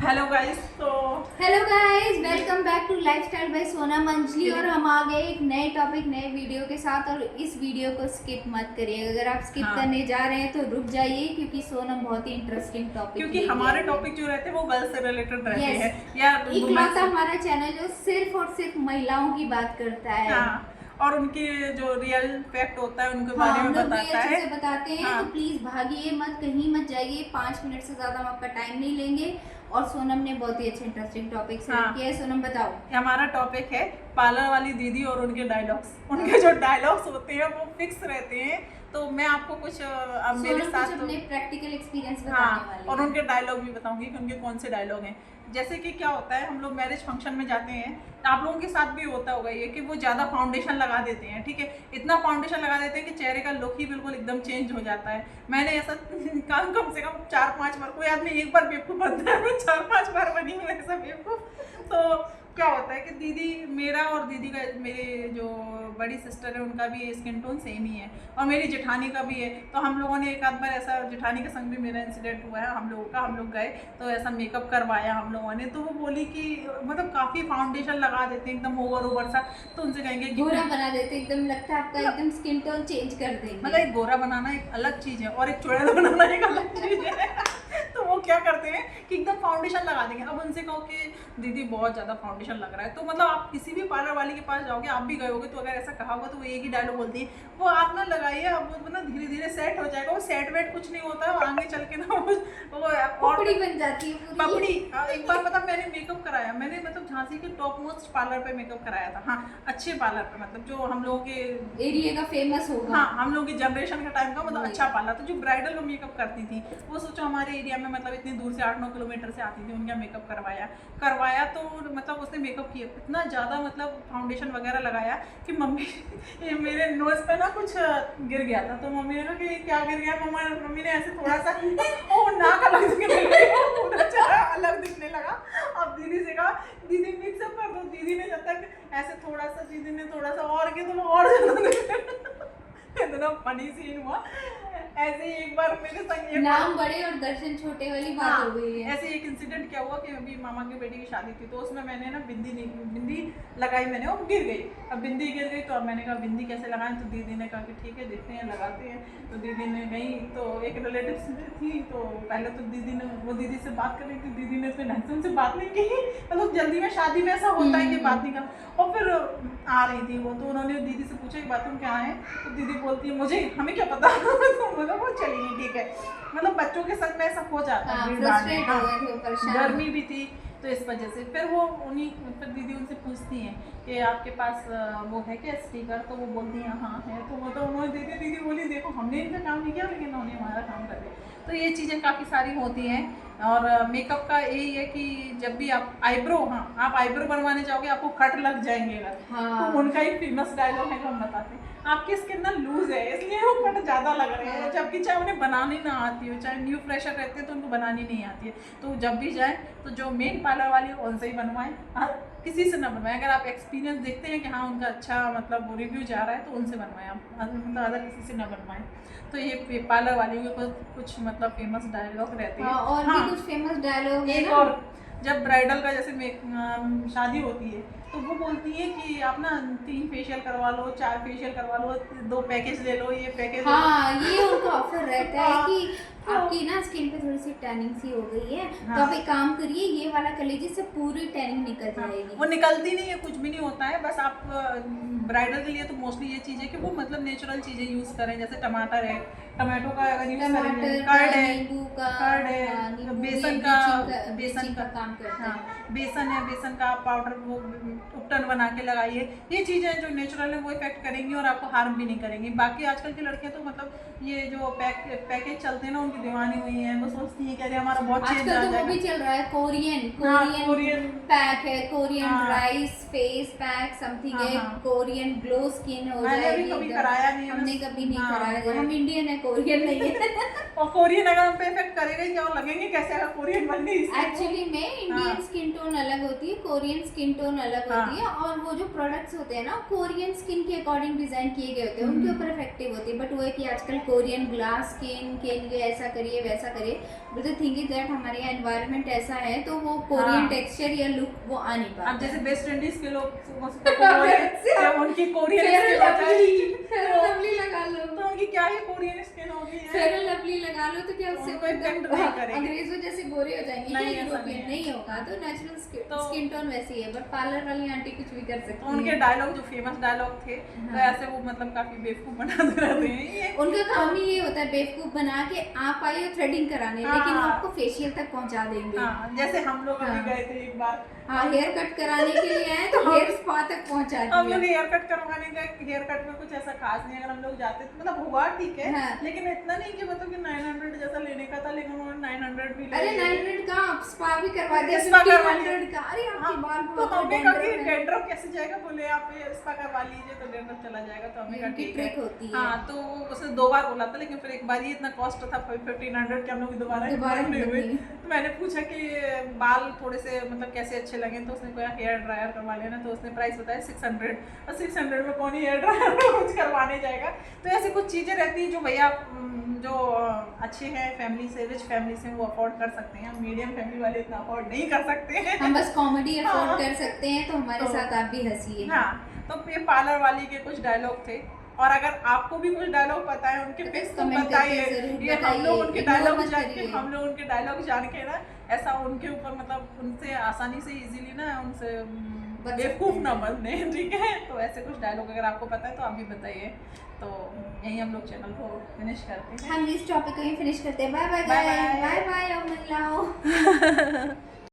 Hello guys. तो hello guys, welcome back to lifestyle by Sonam Anjali. और हम आ गए एक नए टॉपिक नए वीडियो के साथ। और इस वीडियो को स्किप मत करिए। अगर आप स्किप करने जा रहे हैं तो रुक जाइए, क्योंकि सोनम बहुत ही इंटरेस्टिंग टॉपिक, क्योंकि हमारे टॉपिक जो रहते हैं वो गर्ल्स से रिलेटेड रहते हैं या इकलौता हमारा चैनल जो सिर्फ और सिर्फ महिलाओं की बात करता है। हाँ, और उनकी जो रियल फैक्ट होता है उनके बारे में बताता है। बताते हैं। हाँ। तो प्लीज भागिए मत, कहीं मत जाइए। 5 मिनट से ज्यादा हम आपका टाइम नहीं लेंगे। और सोनम ने बहुत ही अच्छे इंटरेस्टिंग टॉपिक सेलेक्ट किया है। सोनम बताओ। हमारा टॉपिक है पार्लर वाली दीदी और उनके डायलॉग्स। उनके जो डायलॉग्स होते हैं वो फिक्स रहते हैं। तो मैं आपको कुछ अब मेरे साथ अपने प्रैक्टिकल एक्सपीरियंस बताने वाली और उनके डायलॉग भी बताऊंगी कि उनके कौन से डायलॉग हैं। जैसे कि क्या होता है, हम लोग मैरिज फंक्शन में जाते हैं, आप लोगों के साथ भी होता होगा ये कि वो ज़्यादा फाउंडेशन लगा देते हैं। ठीक है, इतना फाउंडेशन लगा देते हैं कि चेहरे का लुक ही बिल्कुल एकदम चेंज हो जाता है। मैंने ऐसा कम से कम 4-5 बार, कोई आदमी एक बार बेवकूफ़ बनता है, मैं 4-5 बार बनी हूँ ऐसा बेवकूफ़। तो क्या होता है कि दीदी मेरा और दीदी का, मेरे जो बड़ी सिस्टर है उनका भी स्किन टोन सेम ही है और मेरी जेठानी का भी है। तो हम लोगों ने एक आध बार ऐसा, जेठानी के संग भी मेरा इंसिडेंट हुआ है हम लोगों का। हम लोग गए तो ऐसा मेकअप करवाया हम लोगों ने। तो वो बोली कि मतलब काफ़ी फाउंडेशन लगा देते हैं एकदम ओवर सा। तो उनसे कहेंगे गोरा बना देते, एकदम लगता है आपका एकदम स्किन टोन चेंज कर देंगे। मतलब एक गोरा बनाना एक अलग चीज़ है और एक चुड़ैल बनाना एक अलग चीज़ है। तो वो क्या करते हैं कि एकदम फाउंडेशन लगा देंगे। अब उनसे कहो कि दीदी बहुत ज़्यादा फाउंडेशन लग रहा है, तो मतलब आप किसी भी पार्लर वाली के पास जाओगे, आप भी गए होगे, तो अगर ऐसा कहा होगा तो वो एक ही डायलॉग बोलती है, वो आप ना लगाइए, अब वो ना धीरे धीरे सेट हो जाएगा। वो सेट वेट कुछ नहीं होता है, वो आगे चल के ना वो पपड़ी बन जाती है पूरी। पपड़ी। एक बार पता मैंने मेकअप कराया, मैंने मतलब झांसी के टॉप मोस्ट पार्लर पे मेकअप कराया था। हाँ, अच्छे पार्लर पे, मतलब जो हम लोगों के एरिया का फेमस होगा। हाँ, हम लोगों की जनरेशन का टाइम का मतलब अच्छा पार्लर था। जो ब्राइडल को मेकअप करती थी वो, सोचो हमारे एरिया में मतलब इतनी दूर से 8-9 किलोमीटर से आती थी, उनका मेकअप करवाया तो मतलब उसने मेकअप किया, इतना ज़्यादा मतलब फाउंडेशन वगैरह लगाया कि मम्मी ये मेरे नोज पे ना कुछ गिर गया था। तो मम्मी ने कहा कि क्या गिर गया मम्मी ने ऐसे थोड़ा सा ओ नाक अलग दिखने लगा। अब दीदी से कहा दीदी मिक्सअप कर दो। दीदी ने जब तक ऐसे थोड़ा सा और किया तो वो और इतना फनी सीन हुआ। ऐसे ही एक बार मेरे संग नाम बड़े और दर्शन छोटे वाली बात हो गई है। ऐसे एक इंसिडेंट क्या हुआ कि अभी मामा के बेटी की शादी थी, तो उसमें मैंने ना बिंदी लगाई मैंने, और गिर गई। अब बिंदी गिर गई तो अब मैंने कहा बिंदी कैसे लगाएं, तो दीदी ने कहा कि ठीक है देखते हैं लगाते हैं। तो दीदी ने गई, तो एक रिलेटिव थी, तो पहले तो दीदी से बात कर रही थी। दीदी ने उसके ढंग से उनसे बात नहीं की, मतलब जल्दी में शादी में ऐसा होता है कि बात नहीं कर। और फिर आ रही थी वो, तो उन्होंने दीदी से पूछा कि बाथरूम क्या है, तो दीदी बोलती है हमें क्या पता। तो मतलब वो चली गई। ठीक है, मतलब बच्चों के संग में ऐसा हो जाता है। गर्मी भी थी तो इस वजह से फिर दीदी उनसे पूछती हैं कि आपके पास वो है क्या स्टिकर, तो वो बोलती हैं हाँ है। तो वो तो उन्होंने दीदी बोली देखो हमने इनका काम नहीं किया लेकिन उन्होंने हमारा काम कर दिया। तो ये चीज़ें काफ़ी सारी होती हैं। और मेकअप का यही है कि जब भी आप आप आईब्रो बनवाने जाओगे आपको कट लग जाएंगे अगर। तो उनका एक फेमस डायलॉग है जो हम बताते हैं, आपकी स्किन ना लूज है इसलिए वो कट ज़्यादा लग रहे हैं। जबकि चाहे उन्हें बनानी ना आती हो, चाहे न्यू फ्रेशर रहते हैं तो उनको बनानी नहीं आती है, तो जब भी जाए तो जो मेन पार्लर वाली है उनसे ही बनवाएं, किसी से ना बनवाएं। अगर आप एक्सपीरियंस देखते हैं कि हाँ उनका अच्छा मतलब रिव्यू जा रहा है तो उनसे बनवाएं आप, मतलब अदर किसी से ना बनवाएं। तो ये पार्लर वालियों के कुछ मतलब फेमस डायलॉग रहते हैं। और भी कुछ फेमस डायलॉग है। और जब ब्राइडल का जैसे शादी होती है तो वो बोलती है कि आप ना 3 फेशियल करवा लो, 4 फेशियल करवा लो, 2 पैकेज ले लो, ये पैकेज ये उनका ऑफर रहता है कि आपकी ना स्किन पे थोड़ी सी टैनिंग सी हो गई है, तो आप एक काम करिए ये वाला कर लीजिए, इससे पूरी टैनिंग निकल जाएगी। वो निकलती नहीं है, कुछ भी नहीं होता है। बस आप ब्राइडल के लिए तो मोस्टली ये चीज़ है कि वो मतलब नेचुरल चीज़ें यूज़ करें। जैसे टमाटर है, टमाटो का अगर यूज़ करेंगे, कर्ड है, बेसन का काम करता है। बेसन का पाउडर वो उपटन बना के लगाइए। ये चीज़ें जो नेचुरल है वो इफेक्ट करेंगी और आपको हार्म भी नहीं करेंगी। बाकी आजकल की लड़कियां तो मतलब ये जो पैकेज चलते हैं ना उनकी दीवानी हुई है, वो सोचती है कि अरे हमारा बहुत चेंज आ जाएगा। वो भी चल रहा है कोरियन पैक है, Korean rice face pack something है, कोरियन ग्लो स्किन हो जाएगी। मैंने कभी कराया नहीं, हमने कभी नहीं कराया, हम इंडियन है, कोरियन नहीं है। और कोरियन अगर हम पे इफेक्ट करेगा क्या, लगेंगे कैसे अगर कोरियन बन गई। एक्चुअली में इंडियन हाँ। स्किन टोन अलग होती है, कोरियन स्किन टोन अलग हाँ। होती है, और वो जो प्रोडक्ट्स होते हैं ना कोरियन स्किन के अकॉर्डिंग डिजाइन किए गए होते हैं, उनके ऊपर इफेक्टिव होती है। बट वो है कि आजकल कोरियन ग्लास स्किन के लिए ऐसा करिए वैसा करिए, but the thing is that हमारे यहाँ एनवायरनमेंट ऐसा है तो वो कोरियन हाँ। टेक्सचर या लुक वो आ नहीं पाता। अब जैसे वेस्ट इंडीज के लोग उनकी कोरियन फेयर स्किन होता है, लवली लगा लो, तो उनकी क्या ही कोरियन स्किन होगी फेयर लवली लगा लो तो क्या उससे उनको वो effect एकदम नहीं करेगी। अंग्रेजों जैसे गोरे हो जाएंगे क्या? नहीं, ऐसा यूरोपियन नहीं नहीं होगा, तो नेचुरल तो- स्किन टोन वैसी है। बट पार्लर वाली आंटी कुछ भी कर तो सकती उनके है। डायलॉग जो फेमस डायलॉग थे तो हाँ। ऐसे वो मतलब काफी बेवकूफ बनाते रहते हैं ये। उनका काम ही ये होता है बेवकूफ बना के आप आए हो थ्रेडिंग कराने, हाँ। लेकिन वो आपको फेशियल तक पहुंचा देंगे। हाँ, जैसे हम लोग अभी हाँ। गए थे एक बार, हाँ, हेयर कट कराने के लिए आए तो हेयर स्पा तक पहुंचा हम लोग दिया। हेयर कट करवाने गए, हेयर कट में कुछ ऐसा खास नहीं, अगर हम लोग जाते तो मतलब हुआ ठीक है, हाँ। लेकिन इतना नहीं कि मतलब कि 900 जैसा लेने का था, लेकिन उन्होंने 900 भी ले अरे लिया। 900 का आप स्पा भी करवा दिया, स्पा करवा लिया। 1500 का। अरे आपके हाँ, बाल तो बहुत हमने कहा कि dandruff है। डैंड्रफ कैसे जाएगा, बोले आप ये स्पा करवा लीजिए तो डैंड्रफ चला जाएगा, तो हमने कहा उनकी ठीक ट्रिक है। होती है। हाँ, तो उसने 2 बार बोला था, लेकिन फिर एक बार ही इतना कॉस्ट था 1500 के, हम लोग दोबारा नहीं हुए। नहीं। तो मैंने पूछा कि बाल थोड़े से मतलब कैसे अच्छे लगे, तो उसने कहा हेयर ड्रायर करवा लेना, तो उसने प्राइस बताया 600, और 600 में कौन ही हेयर ड्रायर कुछ करवाने जाएगा। तो ऐसी कुछ चीज़ें रहती हैं जो भैया जो अच्छे हैं फैमिली से, रिच फैमिली से, वो अफोर्ड कर सकते हैं, मीडियम फैमिली वाले इतना अफोर्ड नहीं कर सकते हैं। हम बस कॉमेडी अफोर्ड हाँ। कर सकते हैं, तो हमारे तो- साथ आप भी हंसिए। हाँ, तो ये पार्लर वाली के कुछ डायलॉग थे, और अगर आपको भी कुछ डायलॉग पता है उनके तो फिक्स बस तो comment बताइए। करके जरूर ये हम बताइए, लोग उनके ignore डायलॉग मत जान के, करिए। हम लोग उनके डायलॉग जान के ना ऐसा उनके ऊपर मतलब उनसे आसानी से इजीली ना उनसे बच बेवकूफ सकते ना हैं। बनने, ठीक है। तो ऐसे कुछ डायलॉग अगर आपको पता है तो आप भी बताइए। तो यही हम लोग चैनल को फिनिश करते हैं। हम इस टॉपिक को ही फिनिश करते हैं। Bye bye Bye bye. Bye bye, अब मिलाओ।